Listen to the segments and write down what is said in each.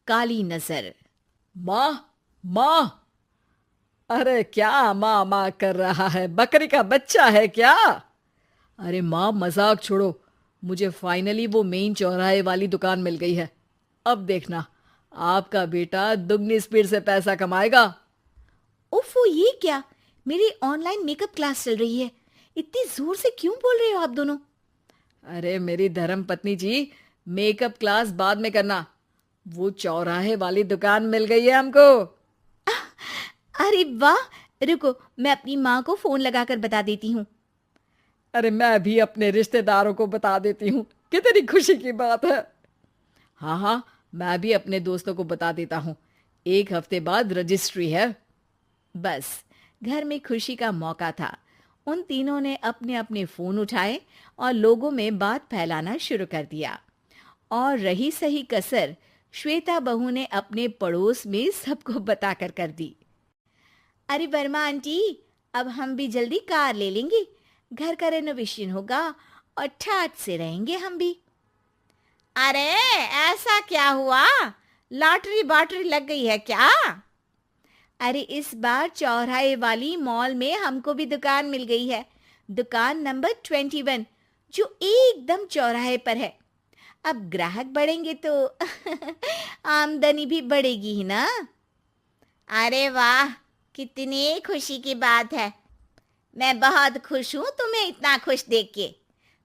काली नजर। माँ, माँ। अरे क्या माँ माँ कर रहा है? बकरी का बच्चा है क्या? अरे माँ, मजाक छोड़ो। मुझे फाइनली वो मेन चौराहे वाली दुकान मिल गई है। अब देखना, आपका बेटा दुगनी स्पीड से पैसा कमाएगा। उफ़ो, ये क्या? मेरी ऑनलाइन मेकअप क्लास चल रही है। इतनी जोर से क्यों बोल रहे हो आप दोनों? अरे मेरी धर्म पत्नी जी, मेकअप क्लास बाद में करना। वो चौराहे वाली दुकान मिल गई है हमको। अरे वाह! रुको, मैं अपनी माँ को फोन लगाकर बता देती हूँ। अरे मैं भी अपने रिश्तेदारों को बता देती हूँ। कितनी खुशी की बात है। हाँ हाँ, मैं भी अपने दोस्तों को बता देता हूँ। 1 हफ्ते बाद रजिस्ट्री है। बस, घर में खुशी का मौका था। उन तीनों ने अपने अपने फोन उठाए और लोगों में बात फैलाना शुरू कर दिया। और रही सही कसर, श्वेता बहू ने अपने पड़ोस में सबको बताकर कर दी। अरे वर्मा आंटी, अब हम भी जल्दी कार ले लेंगे। घर का रेनोवेशन होगा और ठाट से रहेंगे हम भी। अरे, ऐसा क्या हुआ? लॉटरी बाटरी लग गई है क्या? अरे, इस बार चौराहे वाली मॉल में हमको भी दुकान मिल गई है। दुकान नंबर 21, जो एकदम चौराहे पर है। अब ग्राहक बढ़ेंगे तो आमदनी भी बढ़ेगी ही ना। अरे वाह, कितनी खुशी की बात है। मैं बहुत खुश हूँ तुम्हें इतना खुश देख के।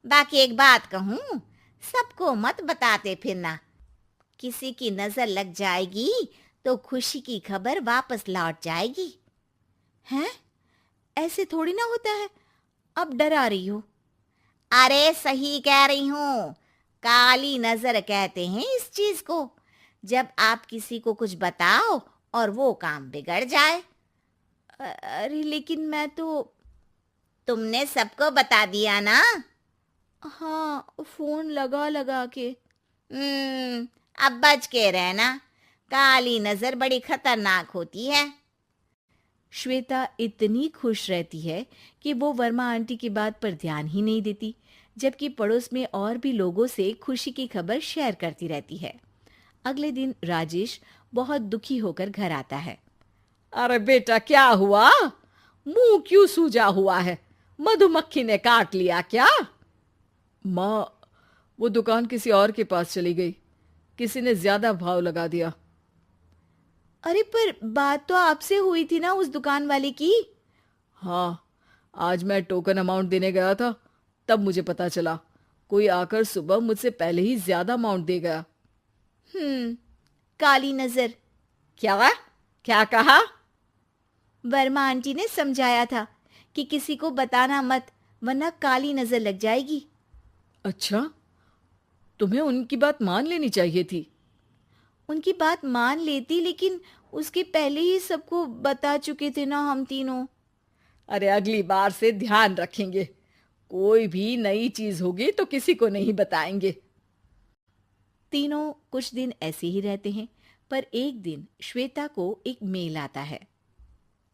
बाकी एक बात कहूँ, सबको मत बताते फिरना। किसी की नजर लग जाएगी तो खुशी की खबर वापस लौट जाएगी। हैं? ऐसे थोड़ी ना होता है। अब डरा रही हो। अरे सही कह रही हूँ। काली नजर कहते हैं इस चीज को, जब आप किसी को कुछ बताओ और वो काम बिगड़ जाए। अरे लेकिन मैं तो। तुमने सबको बता दिया ना? हाँ, फोन लगा लगा के। अब बच के रहना। काली नजर बड़ी खतरनाक होती है। श्वेता इतनी खुश रहती है कि वो वर्मा आंटी की बात पर ध्यान ही नहीं देती, जबकि पड़ोस में और भी लोगों से खुशी की खबर शेयर करती रहती है। अगले दिन राजेश बहुत दुखी होकर घर आता है। अरे बेटा, क्या हुआ? मुंह क्यों सूजा हुआ है? मधुमक्खी ने काट लिया क्या? माँ, वो दुकान किसी और के पास चली गई। किसी ने ज्यादा भाव लगा दिया। अरे पर बात तो आपसे हुई थी ना उस दुकान वाले की। हाँ, आज मैं टोकन अमाउंट देने गया था, तब मुझे पता चला। कोई आकर सुबह मुझसे पहले ही ज्यादा अमाउंट दे गया। हम्म, काली नजर। क्या? क्या कहा? वर्मा आंटी ने समझाया था कि किसी को बताना मत, वरना काली नजर लग जाएगी। अच्छा, तुम्हें उनकी बात मान लेनी चाहिए थी। उनकी बात मान लेती, लेकिन उसके पहले ही सबको बता चुके थे ना हम तीनों। अरे अगली बार से ध्यान रखेंगे। कोई भी नई चीज होगी तो किसी को नहीं बताएंगे। तीनों कुछ दिन ऐसे ही रहते हैं, पर एक दिन श्वेता को एक मेल आता है।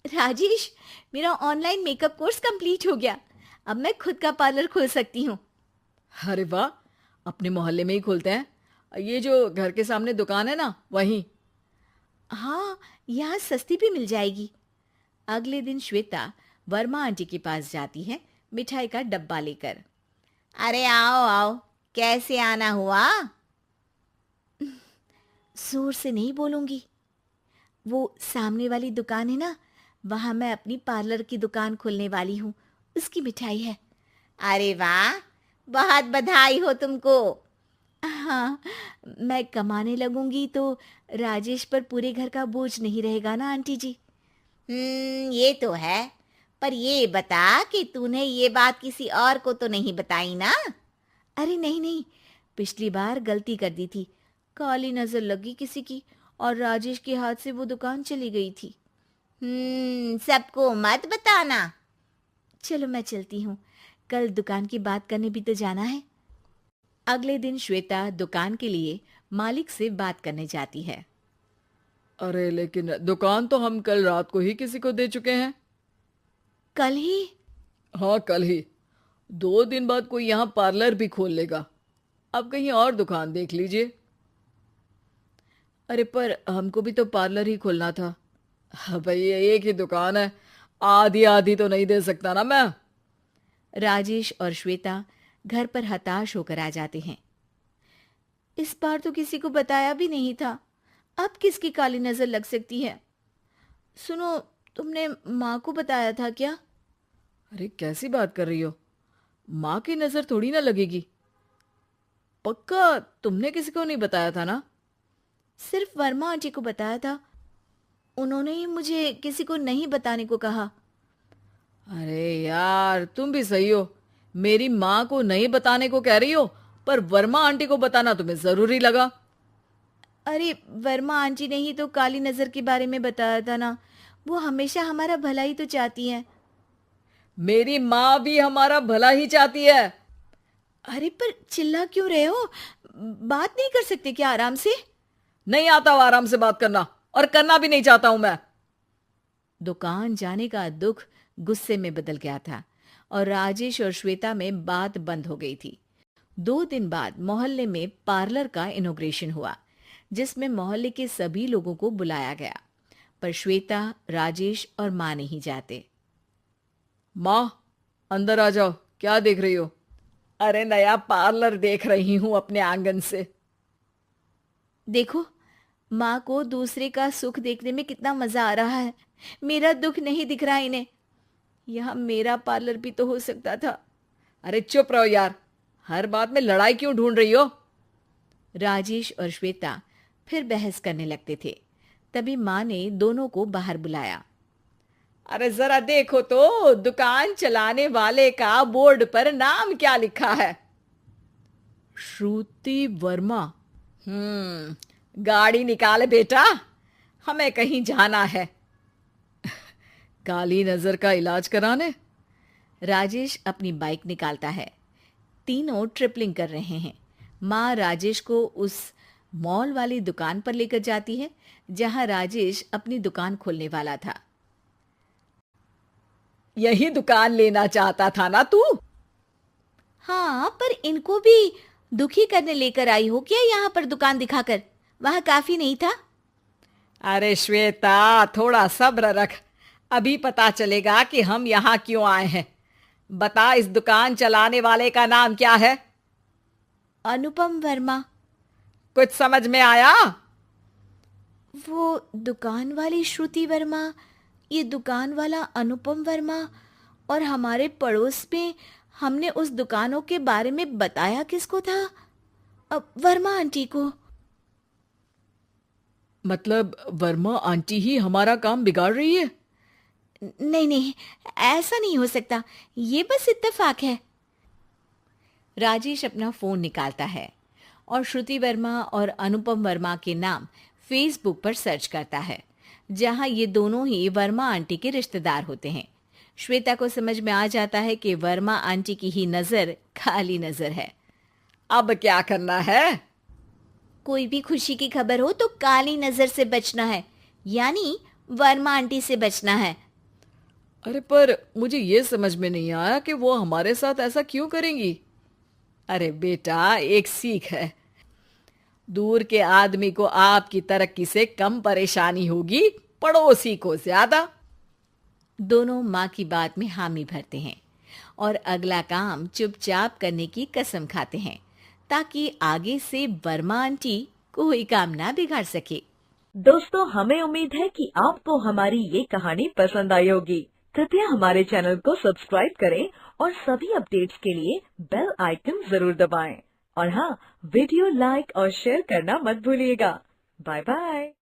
राजेश, मेरा ऑनलाइन मेकअप कोर्स कंप्लीट हो गया। अब मैं खुद का पार्लर खोल सकती हूँ। अरे वाह, अपने मोहल्ले में ही खोलते हैं। ये जो घर के सामने दुकान है ना, वहीं। हाँ, यहाँ सस्ती भी मिल जाएगी। अगले दिन श्वेता वर्मा आंटी के पास जाती है, मिठाई का डब्बा लेकर। अरे आओ आओ, कैसे आना हुआ? जोर से नहीं बोलूंगी। वो सामने वाली दुकान है ना, वहां मैं अपनी पार्लर की दुकान खोलने वाली हूँ। उसकी मिठाई है। अरे वाह, बहुत बधाई हो तुमको। हाँ, मैं कमाने लगूंगी तो राजेश पर पूरे घर का बोझ नहीं रहेगा ना आंटी जी। ये तो है। पर ये बता कि तूने ये बात किसी और को तो नहीं बताई ना? अरे नहीं नहीं, पिछली बार गलती कर दी थी। काली नजर लगी किसी की और राजेश के हाथ से वो दुकान चली गई थी। सबको मत बताना। चलो मैं चलती हूँ, कल दुकान की बात करने भी तो जाना है। अगले दिन श्वेता दुकान के लिए मालिक से बात करने जाती है। अरे लेकिन दुकान तो हम कल रात को ही किसी को दे चुके हैं। कल ही? हाँ, कल ही। 2 दिन बाद कोई यहाँ पार्लर भी खोल लेगा। अब कहीं और दुकान देख लीजिए। अरे पर हमको भी तो पार्लर ही खोलना था। हाँ भाई, एक ही दुकान है, आधी आधी तो नहीं दे सकता ना मैं। राजेश और श्वेता घर पर हताश होकर आ जाते हैं। इस बार तो किसी को बताया भी नहीं था, अब किसकी काली नजर लग सकती है। सुनो, तुमने माँ को बताया था क्या? अरे कैसी बात कर रही हो, माँ की नजर थोड़ी ना लगेगी। पक्का तुमने किसी को नहीं बताया था ना? सिर्फ वर्मा आंटी को बताया था, उन्होंने ही मुझे किसी को नहीं बताने को कहा। अरे यार, तुम भी सही हो, मेरी माँ को नहीं बताने को कह रही हो, पर वर्मा आंटी को बताना तुम्हें जरूरी लगा। अरे वर्मा आंटी ने ही तो काली नजर के बारे में बताया था ना, वो हमेशा हमारा भला ही तो चाहती हैं। मेरी माँ भी हमारा भला ही चाहती है। अरे पर चिल्ला क्यों रहे हो? बात नहीं कर सकते क्या आराम से? नहीं आता वो आराम से बात करना, और करना भी नहीं चाहता हूं मैं। दुकान जाने का दुख गुस्से में बदल गया था और राजेश और श्वेता में बात बंद हो गई थी। 2 दिन बाद मोहल्ले में पार्लर का इनॉग्रेशन हुआ, जिसमें मोहल्ले के सभी लोगों को बुलाया गया, पर श्वेता, राजेश और माँ नहीं जाते। माँ, अंदर आ जाओ, क्या देख रही हो? अरे नया पार्लर देख रही हूं अपने आंगन से। देखो, माँ को दूसरे का सुख देखने में कितना मजा आ रहा है, मेरा दुख नहीं दिख रहा इन्हें। यहाँ मेरा पार्लर भी तो हो सकता था। अरे चुप रहो यार, हर बात में लड़ाई क्यों ढूंढ रही हो? राजेश और श्वेता फिर बहस करने लगते थे। तभी माँ ने दोनों को बाहर बुलाया। अरे जरा देखो तो, दुकान चलाने वाले का बोर्ड पर नाम क्या लिखा है? श्रुति वर्मा। गाड़ी निकाले बेटा, हमें कहीं जाना है। काली नजर का इलाज कराने? राजेश अपनी बाइक निकालता है। तीनों ट्रिपलिंग कर रहे हैं। माँ राजेश को उस मॉल वाली दुकान पर लेकर जाती है जहां राजेश अपनी दुकान खोलने वाला था। यही दुकान लेना चाहता था ना तू? हाँ, पर इनको भी दुखी करने लेकर आई हो क्या यहाँ पर दुकान दिखाकर? वहां काफी नहीं था? अरे श्वेता, थोड़ा सब्र रख, अभी पता चलेगा कि हम यहाँ क्यों आए हैं। बता, इस दुकान चलाने वाले का नाम क्या है? अनुपम वर्मा। कुछ समझ में आया? वो दुकान वाली श्रुति वर्मा, ये दुकान वाला अनुपम वर्मा, और हमारे पड़ोस में हमने उस दुकानों के बारे में बताया किसको था? अब वर्मा आंटी को। मतलब वर्मा आंटी ही हमारा काम बिगाड़ रही है? नहीं नहीं, ऐसा नहीं हो सकता, ये बस इत्तेफाक है। राजेश अपना फोन निकालता है और श्रुति वर्मा और अनुपम वर्मा के नाम फेसबुक पर सर्च करता है, जहां ये दोनों ही वर्मा आंटी के रिश्तेदार होते हैं। श्वेता को समझ में आ जाता है कि वर्मा आंटी की ही नजर काली नजर है। अब क्या करना है? कोई भी खुशी की खबर हो तो काली नजर से बचना है, यानी वर्मा आंटी से बचना है। अरे पर मुझे ये समझ में नहीं आया कि वो हमारे साथ ऐसा क्यों करेंगी। अरे बेटा, एक सीख है, दूर के आदमी को आपकी तरक्की से कम परेशानी होगी, पड़ोसी को ज्यादा। दोनों माँ की बात में हामी भरते हैं और अगला काम चुपचाप करने की कसम खाते हैं, ताकि आगे से वर्मा आंटी कोई काम ना बिगाड़ सके। दोस्तों, हमें उम्मीद है कि आपको हमारी ये कहानी पसंद आई होगी। कृपया हमारे चैनल को सब्सक्राइब करें और सभी अपडेट्स के लिए बेल आइकन जरूर दबाएं। और हाँ, वीडियो लाइक और शेयर करना मत भूलिएगा। Bye bye.